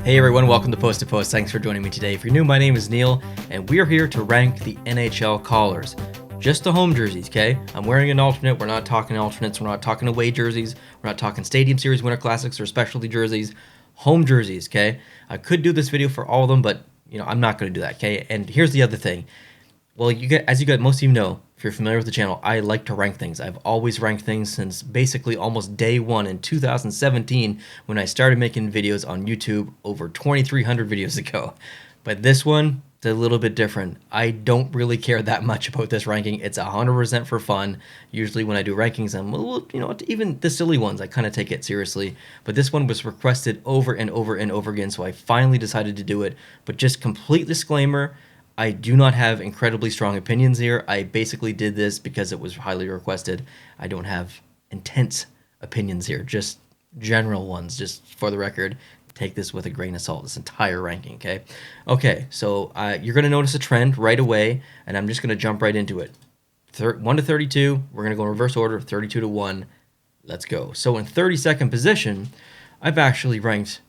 Hey everyone, welcome to Post to Post. Thanks for joining me today. If you're new, my name is Neil, and we are here to rank the NHL collars. Just the home jerseys, okay? I'm wearing an alternate. We're not talking alternates. We're not talking away jerseys. We're not talking Stadium Series Winter Classics or specialty jerseys. Home jerseys, okay? I could do this video for all of them, but I'm not going to do that, okay? And here's the other thing. Well, most of you know, if you're familiar with the channel, I like to rank things. I've always ranked things since basically almost day one in 2017 when I started making videos on YouTube over 2,300 videos ago. But this one, it's a little bit different. I don't really care that much about this ranking. It's 100% for fun. Usually when I do rankings, I'm a little, even the silly ones, I kind of take it seriously. But this one was requested over and over and over again, so I finally decided to do it. But just complete disclaimer, I do not have incredibly strong opinions here. I basically did this because it was highly requested. I don't have intense opinions here, just general ones, just for the record. Take this with a grain of salt, this entire ranking, okay? Okay, so you're going to notice a trend right away, and I'm just going to jump right into it. 1 to 32, we're going to go in reverse order, 32 to 1. Let's go. So in 32nd position, I've actually ranked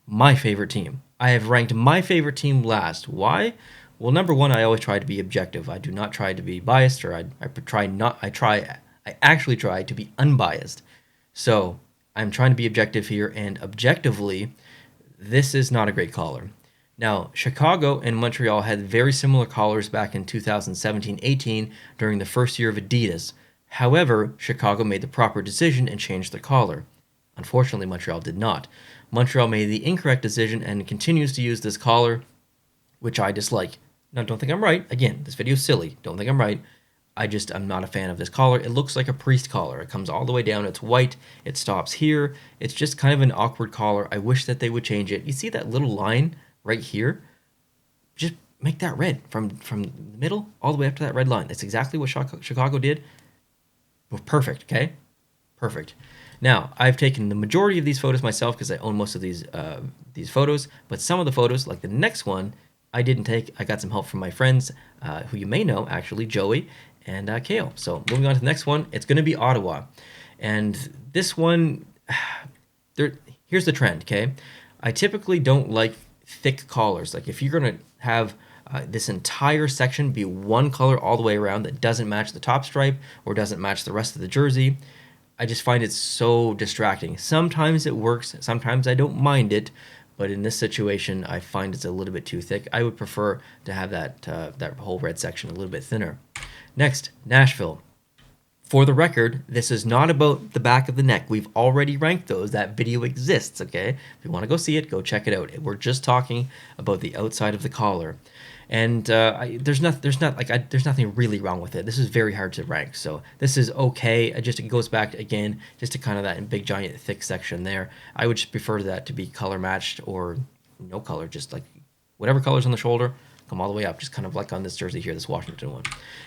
my favorite team. I have ranked my favorite team last. Why? Well, number one, I always try to be objective. I do not try to be biased, or I actually try to be unbiased. So I'm trying to be objective here, and objectively, this is not a great collar. Now, Chicago and Montreal had very similar collars back in 2017-18 during the first year of Adidas. However, Chicago made the proper decision and changed their collar. Unfortunately, Montreal did not. Montreal made the incorrect decision and continues to use this collar, which I dislike. Now, don't think I'm right. Again, this video is silly. Don't think I'm right. I'm not a fan of this collar. It looks like a priest collar. It comes all the way down. It's white. It stops here. It's just kind of an awkward collar. I wish that they would change it. You see that little line right here? Just make that red from the middle all the way up to that red line. That's exactly what Chicago did. Well, perfect, okay? Perfect. Now, I've taken the majority of these photos myself because I own most of these photos, but some of the photos, like the next one, I didn't take. I got some help from my friends, who you may know, actually, Joey and Kale. So moving on to the next one, it's going to be Ottawa. And this one, here's the trend, okay? I typically don't like thick collars. Like if you're going to have this entire section be one color all the way around that doesn't match the top stripe or doesn't match the rest of the jersey, I just find it so distracting. Sometimes it works. Sometimes I don't mind it. But in this situation, I find it's a little bit too thick. I would prefer to have that whole red section a little bit thinner. Next, Nashville. For the record, this is not about the back of the neck. We've already ranked those. That video exists, okay? If you want to go see it, go check it out. We're just talking about the outside of the collar. And there's nothing really wrong with it. This is very hard to rank, so this is okay. It goes back again just to kind of that big giant thick section there. I would just prefer that to be color matched or no color, just like whatever color's on the shoulder, come all the way up, just kind of like on this jersey here, this Washington one.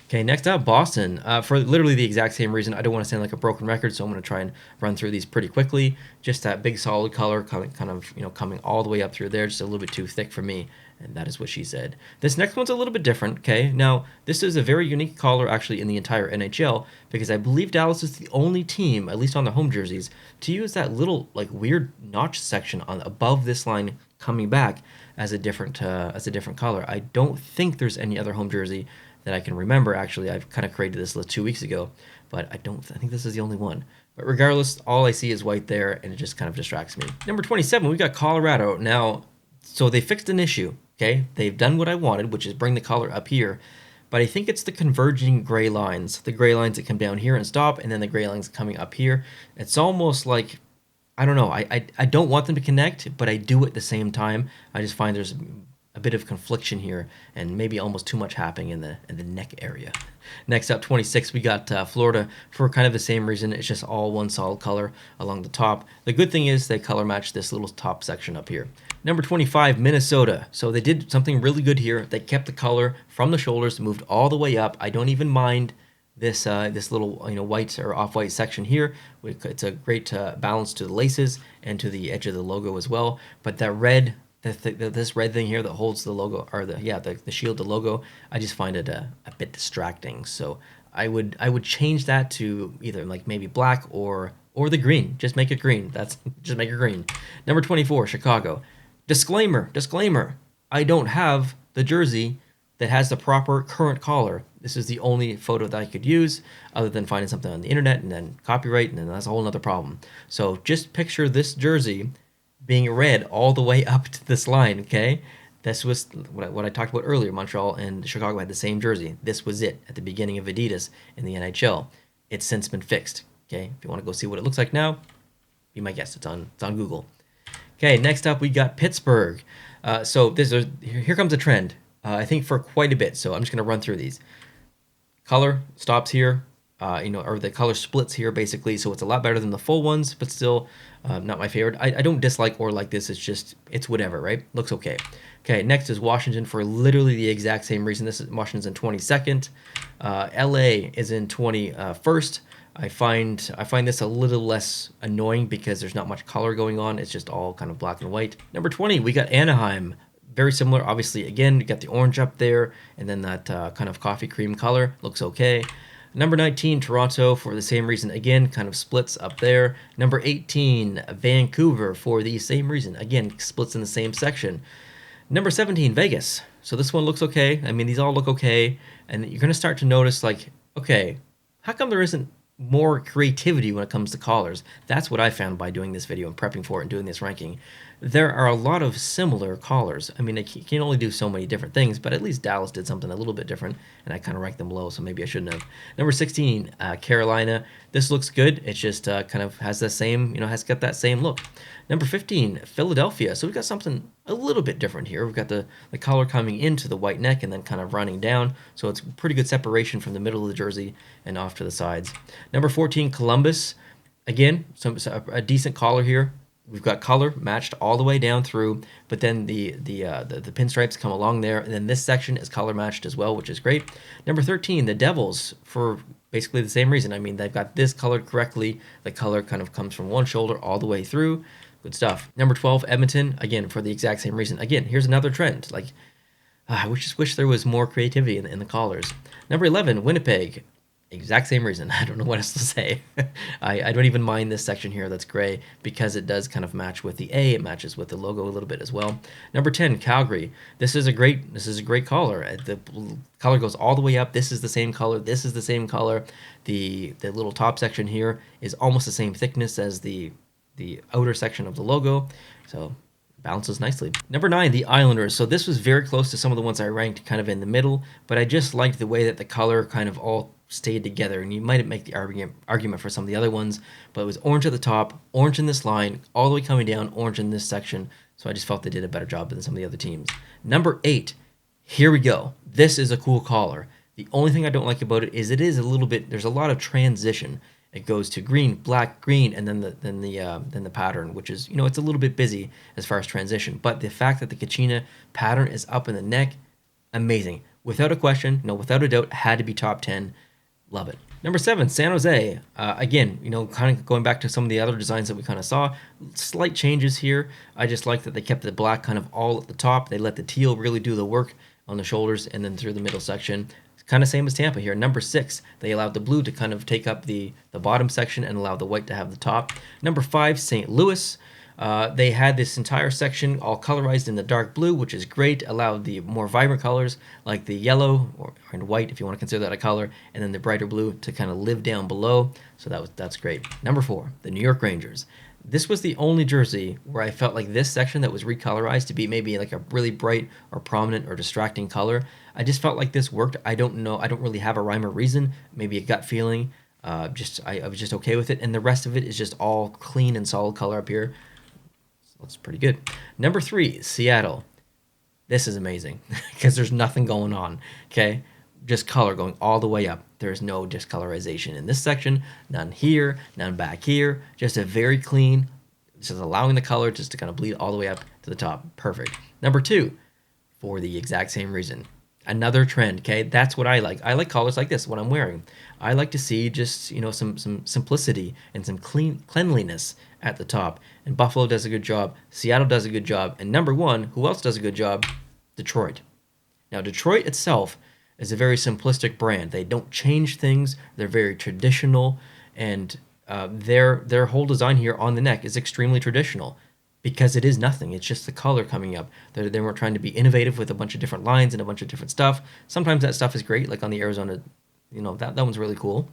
Okay, next up, Boston. For literally the exact same reason. I don't want to sound like a broken record, so I'm going to try and run through these pretty quickly. Just that big solid color coming all the way up through there, just a little bit too thick for me. And that is what she said. This next one's a little bit different, okay? Now, this is a very unique collar actually in the entire NHL because I believe Dallas is the only team, at least on their home jerseys, to use that little like weird notch section on above this line coming back as a different color. I don't think there's any other home jersey that I can remember. Actually, I've kind of created this list 2 weeks ago, but I think this is the only one. But regardless, all I see is white there, and it just kind of distracts me. Number 27, we got Colorado. Now, so they fixed an issue. Okay, they've done what I wanted, which is bring the collar up here, but I think it's the converging gray lines, the gray lines that come down here and stop, and then the gray lines coming up here. It's almost like, I don't know, I don't want them to connect, but I do at the same time. I just find there's a bit of confliction here, and maybe almost too much happening in the neck area. Next up, 26, we got Florida for kind of the same reason. It's just all one solid color along the top. The good thing is they color match this little top section up here. Number 25, Minnesota. So they did something really good here. They kept the color from the shoulders, moved all the way up. I don't even mind this little white or off-white section here. It's a great balance to the laces and to the edge of the logo as well. But that red, this red thing here that holds the logo, or the shield, the logo, I just find it a bit distracting. So I would change that to either like maybe black or the green. Just make it green. Just make it green. Number 24, Chicago. Disclaimer. I don't have the jersey that has the proper current collar. This is the only photo that I could use other than finding something on the internet and then copyright, and then that's a whole other problem. So just picture this jersey being red all the way up to this line, okay? This was what I talked about earlier. Montreal and Chicago had the same jersey. This was it at the beginning of Adidas in the NHL. It's since been fixed, okay? If you want to go see what it looks like now, be my guest. It's on Google. Okay, next up we got Pittsburgh. So here comes a trend. I think for quite a bit. So I'm just going to run through these. Color stops here, or the color splits here basically. So it's a lot better than the full ones, but still not my favorite. I don't dislike or like this. It's whatever, right? Looks okay. Okay, next is Washington for literally the exact same reason. This is Washington's in 22nd. LA is in 21st. I find this a little less annoying because there's not much color going on. It's just all kind of black and white. Number 20, we got Anaheim. Very similar, obviously. Again, you got the orange up there, and then that kind of coffee cream color. Looks okay. Number 19, Toronto, for the same reason. Again, kind of splits up there. Number 18, Vancouver, for the same reason. Again, splits in the same section. Number 17, Vegas. So this one looks okay. I mean, these all look okay. And you're going to start to notice, like, okay, how come there isn't more creativity when it comes to collars? That's what I found by doing this video and prepping for it and doing this ranking. There are a lot of similar collars. I mean, you can only do so many different things, but at least Dallas did something a little bit different, and I kind of ranked them low, so maybe I shouldn't have. Number 16, Carolina. This looks good. It just kind of has the same, has got that same look. Number 15, Philadelphia. So we've got something a little bit different here. We've got the collar coming into the white neck and then kind of running down, so it's pretty good separation from the middle of the jersey and off to the sides. Number 14, Columbus. Again, a decent collar here. We've got color matched all the way down through, but then the pinstripes come along there, and then this section is color matched as well, which is great. Number 13, the Devils, for basically the same reason. I mean, they've got this colored correctly. The color kind of comes from one shoulder all the way through. Good stuff. Number 12, Edmonton, again, for the exact same reason. Again, here's another trend. Like, I just wish there was more creativity in the collars. Number 11, Winnipeg. Exact same reason. I don't know what else to say. I don't even mind this section here that's gray because it does kind of match with the A. It matches with the logo a little bit as well. Number 10, Calgary. This is a great color. The color goes all the way up. This is the same color. This is the same color. The little top section here is almost the same thickness as the outer section of the logo. So balances nicely. Number 9, the Islanders. So this was very close to some of the ones I ranked kind of in the middle, but I just liked the way that the color kind of all stayed together, and you might make the argument for some of the other ones, but it was orange at the top, orange in this line, all the way coming down, orange in this section, so I just felt they did a better job than some of the other teams. Number 8, here we go. This is a cool collar. The only thing I don't like about it is a little bit, there's a lot of transition. It goes to green, black, green, and then the pattern, which is, it's a little bit busy as far as transition, but the fact that the Kachina pattern is up in the neck, amazing. Without a question, without a doubt, had to be top 10. Love it. Number 7, San Jose. Again, kind of going back to some of the other designs that we kind of saw. Slight changes here. I just like that they kept the black kind of all at the top. They let the teal really do the work on the shoulders and then through the middle section. It's kind of same as Tampa here. Number 6, they allowed the blue to kind of take up the bottom section and allow the white to have the top. Number 5, St. Louis. They had this entire section all colorized in the dark blue, which is great. Allowed the more vibrant colors like the yellow and white, if you want to consider that a color, and then the brighter blue to kind of live down below. So that's great. Number 4, the New York Rangers. This was the only jersey where I felt like this section that was recolorized to be maybe like a really bright or prominent or distracting color. I just felt like this worked. I don't know. I don't really have a rhyme or reason. Maybe a gut feeling. I was just okay with it. And the rest of it is just all clean and solid color up here. Looks pretty good. Number 3, Seattle. This is amazing because there's nothing going on, okay? Just color going all the way up. There's no discolorization in this section, none here, none back here. Just a very clean, just allowing the color just to kind of bleed all the way up to the top. Perfect. Number 2, for the exact same reason. Another trend, okay? That's what I like. I like collars like this when I'm wearing. I like to see just, some simplicity and some cleanliness at the top. And Buffalo does a good job. Seattle does a good job. And number 1, who else does a good job? Detroit. Now, Detroit itself is a very simplistic brand. They don't change things. They're very traditional. And their whole design here on the neck is extremely traditional. because it is nothing. It's just the color coming up. They weren't trying to be innovative with a bunch of different lines and a bunch of different stuff. Sometimes that stuff is great, like on the Arizona, that one's really cool.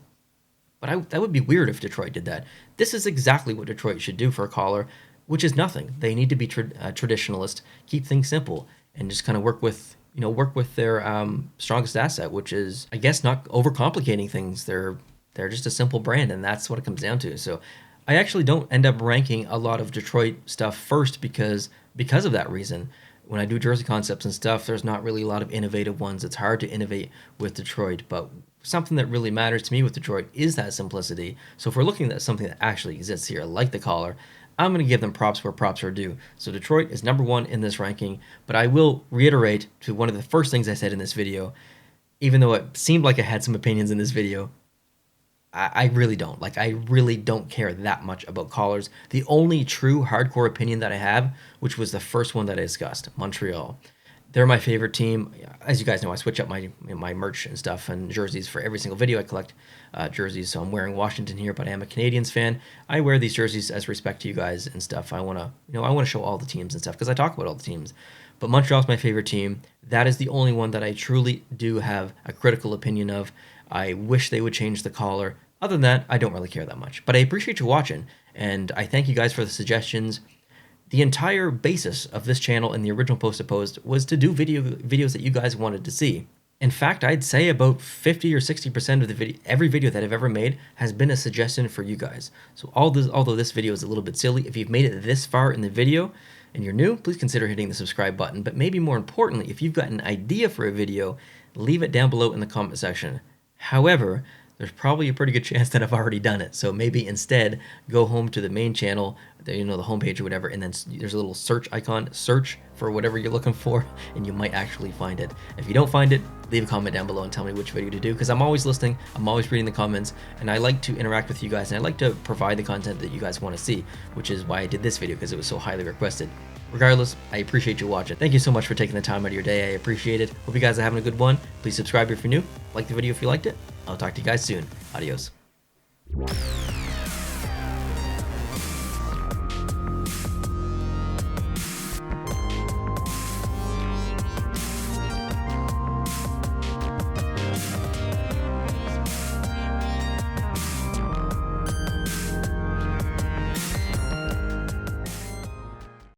But that would be weird if Detroit did that. This is exactly what Detroit should do for a collar, which is nothing. They need to be traditionalist, keep things simple, and just kind of work with their strongest asset, which is, I guess, not overcomplicating things. They're just a simple brand, and that's what it comes down to. So I actually don't end up ranking a lot of Detroit stuff first because of that reason. When I do jersey concepts and stuff, there's not really a lot of innovative ones. It's hard to innovate with Detroit, but something that really matters to me with Detroit is that simplicity. So if we're looking at something that actually exists here, like the collar, I'm going to give them props where props are due. So Detroit is number one in this ranking, but I will reiterate to one of the first things I said in this video, even though it seemed like I had some opinions in this video, I really don't. Like, I really don't care that much about collars. The only true hardcore opinion that I have, which was the first one that I discussed, Montreal. They're my favorite team. As you guys know, I switch up my merch and stuff and jerseys for every single video. I collect jerseys, so I'm wearing Washington here, but I am a Canadiens fan. I wear these jerseys as respect to you guys and stuff. I want to show all the teams and stuff because I talk about all the teams. But Montreal's my favorite team. That is the only one that I truly do have a critical opinion of. I wish they would change the collar. Other than that, I don't really care that much. But I appreciate you watching, and I thank you guys for the suggestions. The entire basis of this channel and the original post I posted was to do videos that you guys wanted to see. In fact, I'd say about 50 or 60% of every video that I've ever made has been a suggestion for you guys. So although this video is a little bit silly, if you've made it this far in the video and you're new, please consider hitting the subscribe button. But maybe more importantly, if you've got an idea for a video, leave it down below in the comment section. However, there's probably a pretty good chance that I've already done it. So maybe instead go home to the main channel, the homepage or whatever, and then there's a little search icon, search for whatever you're looking for, and you might actually find it. If you don't find it, leave a comment down below and tell me which video to do, because I'm always listening, I'm always reading the comments, and I like to interact with you guys, and I like to provide the content that you guys want to see, which is why I did this video, because it was so highly requested. Regardless, I appreciate you watching. Thank you so much for taking the time out of your day. I appreciate it. Hope you guys are having a good one. Please subscribe if you're new. Like the video if you liked it. I'll talk to you guys soon. Adios.